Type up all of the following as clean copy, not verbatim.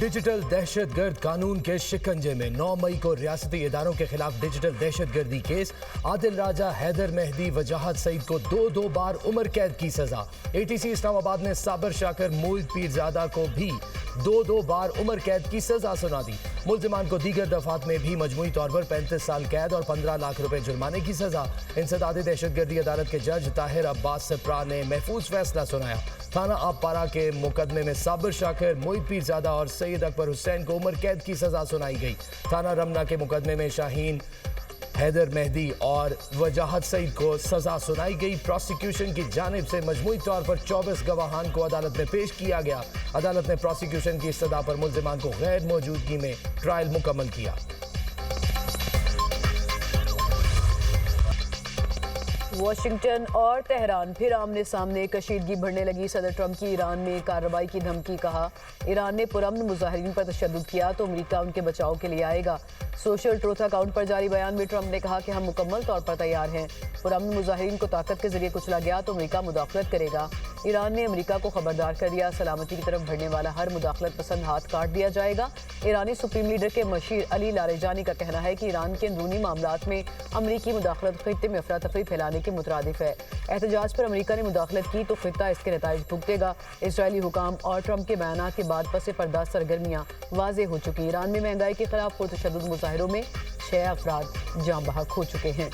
Digital दहशतगर्द कानून के शिकंजे में 9 मई को रियासती इदारों के खिलाफ डिजिटल दहशतगर्दी केस। आदिल राजा, हैदर मेहदी, वजाहत सईद को 2-2 बार उम्र कैद की सजा। एटीसी इस्लामाबाद ने साबिर शाकर, मोइद पीरजादा को भी 2-2 बार उम्र कैद की सजा सुना दी। मुल्जिमान को दीगर दफात में भी मजमूई तौर पर 35 साल कैद और 15 लाख रुपए जुर्माने की सजा। इंसदादी दहशतगर्दी अदालत के जज ताहिर अब्बास सिप्रा ने महफूज फैसला सुनाया। थाना आबपारा के मुकदमे में साबिर शाकर, मोइद पीरजादा और सैयद अकबर हुसैन को उम्र कैद की सजा सुनाई गई। थाना रमना के मुकदमे में शाहीन, हैदर मेहदी और वजाहत सईद को सजा सुनाई गई। प्रोसिक्यूशन की जानिब से मजमूई तौर पर 24 गवाहान को अदालत में पेश किया गया। अदालत ने प्रोसिक्यूशन की इस्तदा पर मुल्जिमान को गैर मौजूदगी में ट्रायल मुकम्मल किया। वाशिंगटन और तेहरान फिर आमने सामने, कशीदगी बढ़ने लगी। सदर ट्रंप की ईरान में कार्रवाई की धमकी। कहा, ईरान ने पुरअमन मुजाहिरीन पर तशद्दुद किया तो अमेरिका उनके बचाव के लिए आएगा। सोशल ट्रूथ अकाउंट पर जारी बयान में ट्रंप ने कहा कि हम मुकम्मल तौर पर तैयार हैं। पुरअमन मुजाहिरीन को ताकत के जरिए कुचला गया तो अमेरिका मुदाखलत करेगा। ईरान ने अमेरिका को खबरदार कर दिया, सलामती की तरफ बढ़ने वाला हर मुदाखलत पसंद हाथ काट दिया जाएगा। ईरानी सुप्रीम लीडर के मशीर अली लारेजानी का कहना है कि ईरान के अंदरूनी मामलात में अमरीकी मुदाखलत खित्ते में अफरा तफरी फैलाने के मुतरादिफ है। एहतजाज पर अमरीका ने मुदाखलत की तो खित्ता इसके नताइज भुगतेगा। इसराइली हुकाम और ट्रंप के बयानात के बाद पसे पर्दा सरगर्मियां वाजे हो चुकी। ईरान में महंगाई के खिलाफ पुरतशद्दुद मुजाहिरों में 6 अफराद जाँ बहक हो चुके हैं।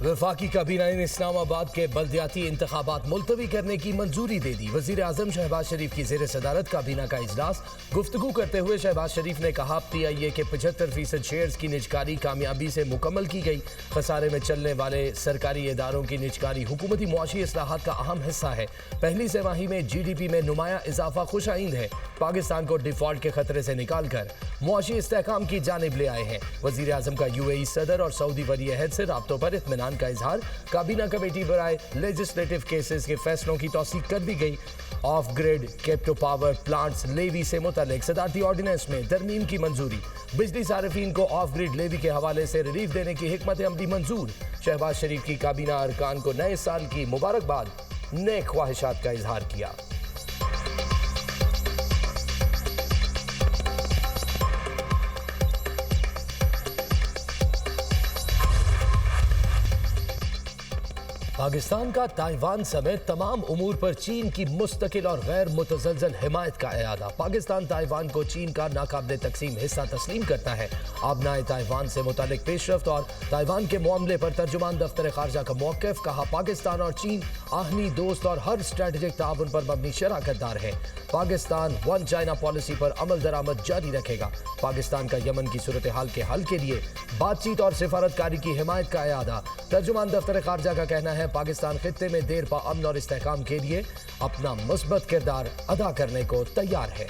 वफाकी काबीना ने इस्लामाबाद के बल्दियाती इंतखाबात मुलतवी करने की मंजूरी दे दी। वजीर आजम शहबाज शरीफ की जेर सदारत काबीना का इजलास। गुफ्तगू करते हुए शहबाज शरीफ ने कहा, PIA के 75% शेयर्स की निजकारी कामयाबी से मुकम्मल की गई। खसारे में चलने वाले सरकारी इदारों की निजकारी हुकूमती मुआशी इस्लाहात का अहम हिस्सा है। पहली तिमाही में GDP में नुमाया इजाफा खुशाइंद है। पाकिस्तान को डिफॉल्ट के खतरे से निकाल कर मुआशी इस्तेहकाम की जानिब ले आए हैं। वजीर आजम का UAE सदर और सऊदी वली अहद से राब्तों पर इत्मीनान का इजहार। काबीना कमेटी बराए लेजिस्लेटिव केसेस के फैसलों की तौसीक कर दी गई। Off grid captive power plants levy से मुतल्लिक सदारती ऑर्डिनेंस में तरमीम की मंजूरी। बिजली सारिफीन को ऑफ ग्रिड लेवी के हवाले से रिलीफ देने की हिकमत अमली मंजूर। शहबाज शरीफ की काबीना अरकान को नए साल की मुबारकबाद, नए ख्वाहिशात का इजहार किया। पाकिस्तान का ताइवान समेत तमाम उमूर पर चीन की मुस्तकिल और गैर मुतज़लज़ल हिमायत का एआदा। पाकिस्तान ताइवान को चीन का नाकाबिले तकसीम हिस्सा तस्लीम करता है। आबनाए ताइवान से मुतालिक पेशरफ्त और ताइवान के मामले पर तर्जुमान दफ्तर खारजा का मौक़िफ़। कहा, पाकिस्तान और चीन आहनी दोस्त और हर स्ट्रेटेजिक ताउन पर मबनी शराकतदार है। पाकिस्तान वन चाइना पॉलिसी पर अमल दरामद जारी रखेगा। पाकिस्तान का यमन की सूरत हाल के हल के लिए बातचीत और सिफारतकारी की हिमायत का एआदा। तर्जुमान दफ्तर खारजा का कहना है, पाकिस्तान खित्ते में देर पा अमन और इस्तेहकाम के लिए अपना मुस्बत किरदार अदा करने को तैयार है।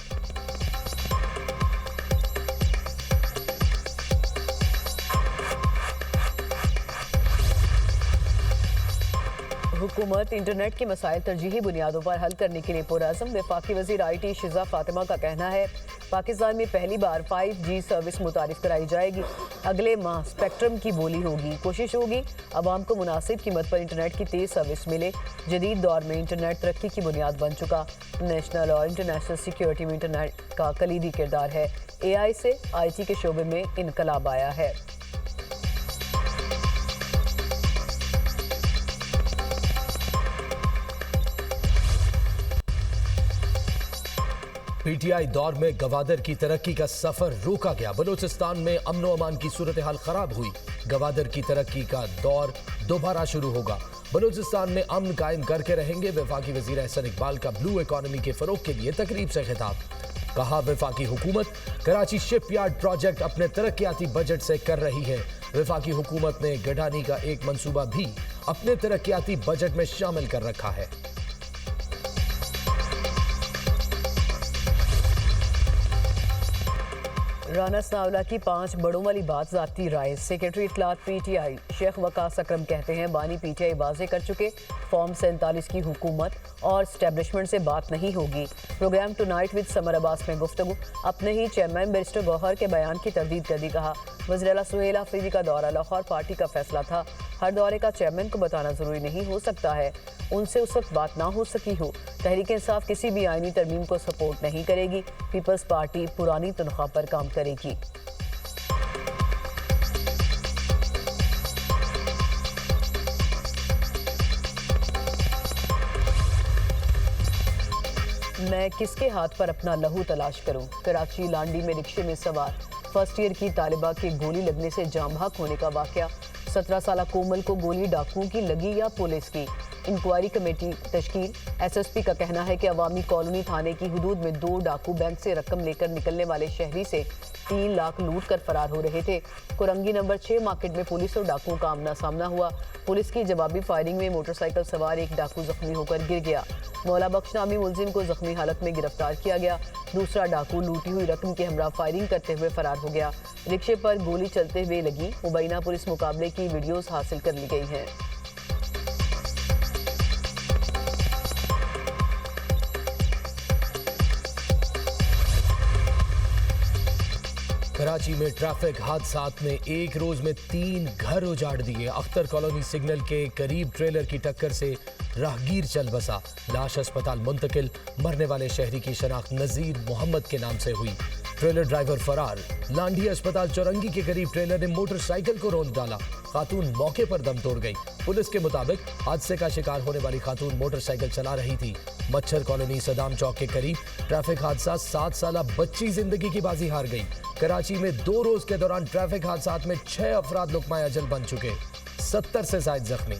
हुकूमत इंटरनेट के मसाइल तरजीही बुनियादों पर हल करने के लिए पुरअज़म। वफाकी वज़ीर IT शिज़ा फातिमा का कहना है, पाकिस्तान में पहली बार 5G सर्विस मुतारिफ कराई जाएगी। अगले माह स्पेक्ट्रम की बोली होगी। कोशिश होगी आवाम को मुनासिब कीमत पर इंटरनेट की तेज़ सर्विस मिले। जदीद दौर में इंटरनेट तरक्की की बुनियाद बन चुका। नेशनल और इंटरनेशनल सिक्योरिटी में इंटरनेट का कलीदी किरदार है। AI से IT के शोबे में इनकलाब आया है। PTI दौर में गवादर की तरक्की का सफर रोका गया। बलूचिस्तान में अमन व अमान की सूरत हाल खराब हुई। गवादर की तरक्की का दौर दोबारा शुरू होगा। बलूचिस्तान में अमन कायम करके रहेंगे। वफाकी वजीर एहसन इकबाल का ब्लू इकॉनमी के फरोग के लिए तकरीब से खिताब। कहा, वफाकी हुकूमत कराची शिपयार्ड प्रोजेक्ट अपने तरक्याती बजट से कर रही है। वफाकी हुकूमत ने गडानी का एक मंसूबा भी अपने तरक्याती बजट में शामिल कर रखा है। राना सनावला की 5 बड़ों वाली बात जाती राय। सेक्रेटरी इत्तलात पीटीआई शेख वकास अकरम कहते हैं बानी पीटीआई वाजे कर चुके फॉर्म 47 की हुकूमत और स्टैब्लिशमेंट से बात नहीं होगी। Program tonight with Samar Abbas में गुफ्तगू। अपने ही चेयरमैन बैरिस्टर गौहर के बयान की तरदीद कर दी। कहा वज़ीर आला सुहेल अफरीदी का दौरा लाहौर पार्टी का फैसला था। हर दौरे का चेयरमैन को बताना जरूरी नहीं हो सकता है। उनसे उस वक्त बात ना हो सकी हो। तहरीक इंसाफ किसी भी आईनी तरमीम को सपोर्ट नहीं करेगी। पीपल्स पार्टी पुरानी तनख्वाह पर काम करेगी। मैं किसके हाथ पर अपना लहू तलाश करूं? कराची लांडी में रिक्शे में सवार फर्स्ट ईयर की तालिबा के गोली लगने से जाम बहक होने का वाकया। 17 साला कोमल को गोली डाकुओं की लगी या पुलिस की? Inquiry committee तश्कील। एसएसपी का कहना है कि अवामी कॉलोनी थाने की हुदूद में 2 डाकू बैंक से रकम लेकर निकलने वाले शहरी से 3 लाख लूट कर फरार हो रहे थे। कुरंगी नंबर 6 मार्केट में पुलिस और डाकुओं का आमना सामना हुआ। पुलिस की जवाबी फायरिंग में मोटरसाइकिल सवार एक डाकू जख्मी होकर गिर गया। मौला बख्श नामी मुलजिम को जख्मी हालत में गिरफ्तार किया गया। दूसरा डाकू लूटी हुई रकम के हमरा फायरिंग करते हुए फरार हो गया। रिक्शे पर गोली चलते हुए लगी। मुबैना पुलिस मुकाबले की वीडियोस हासिल कर ली गई हैं। कराची में ट्रैफिक हादसात में एक रोज में 3 घर उजाड़ दिए। अख्तर कॉलोनी सिग्नल के करीब ट्रेलर की टक्कर से राहगीर चल बसा। लाश अस्पताल मुंतकिल। मरने वाले शहरी की शनाख्त नजीर मोहम्मद के नाम से हुई। ट्रेलर ड्राइवर फरार। लांडी अस्पताल चौरंगी के करीब ट्रेलर ने मोटरसाइकिल को रौंद डाला। खातून मौके पर दम तोड़ गई। पुलिस के मुताबिक हादसे का शिकार होने वाली खातून मोटरसाइकिल चला रही थी। मच्छर कॉलोनी सदाम चौक के करीब ट्रैफिक हादसा। 7 साला बच्ची जिंदगी की बाजी हार गई। कराची में 2 रोज के दौरान ट्रैफिक हादसात में 6 अफराद लुकमाए अजल बन चुके। 70 से ज्यादा जख्मी।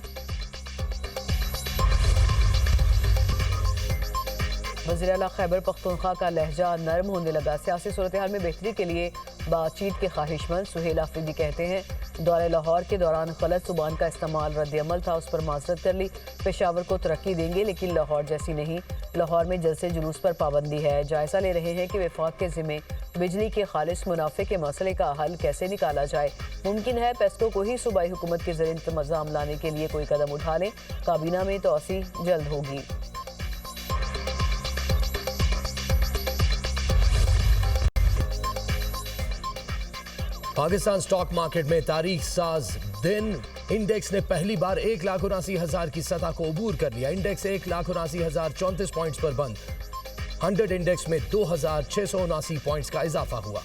वज़ीर आला खैबर पख्तूनख्वा का लहजा नरम होने लगा। सियासी सूरत हाल में बेहतरी के लिए बातचीत के ख्वाहिशमंद सुहेल अफरीदी कहते हैं दौरे लाहौर के दौरान गलत जुबान का इस्तेमाल रद्द अमल था, उस पर माजरत कर ली। पेशावर को तरक्की देंगे लेकिन लाहौर जैसी नहीं। लाहौर में जलसे जुलूस पर पाबंदी है। जायजा ले रहे हैं कि वफाक के जिम्मे बिजली के खालिस मुनाफे के मसले का हल कैसे निकाला जाए। मुमकिन है पेस्को को ही सूबाई हुकूमत के ज़रिए इंतज़ाम लाने के लिए कोई कदम उठा लें। काबीना में तोसी जल्द होगी। पाकिस्तान स्टॉक मार्केट में तारीख साज दिन इंडेक्स ने पहली बार 1,79,000 की सतह को अबूर कर लिया। इंडेक्स 1,79,034 पॉइंट्स पर बंद। 100 इंडेक्स में 2,679 पॉइंट्स का इजाफा हुआ।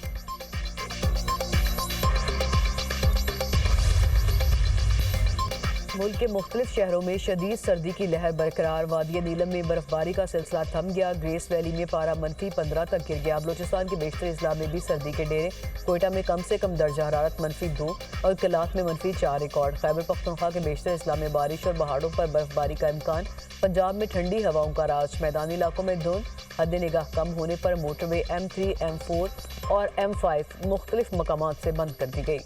मुल्क के मुख्तलिफ शहरों में शदीद सर्दी की लहर बरकरार। वादिया नीलम में बर्फबारी का सिलसिला थम गया। ग्रेस वैली में पारा -15 तक गिर गया। बलोचिस्तान के बेशतर इजला में भी सर्दी के डेरे। कोयटा में कम से कम दर्जा हरारत -2 और कलात में -4 रिकॉर्ड। खैबर पख्तूनख्वा के बेशतर इजला में बारिश और पहाड़ों पर बर्फबारी का इम्कान। पंजाब में ठंडी हवाओं का राज। मैदानी इलाकों में धुंध। हद निगाह कम होने पर मोटरवे M3, M4 और M5 मुख्तलिफ मकामात से बंद कर दी गई।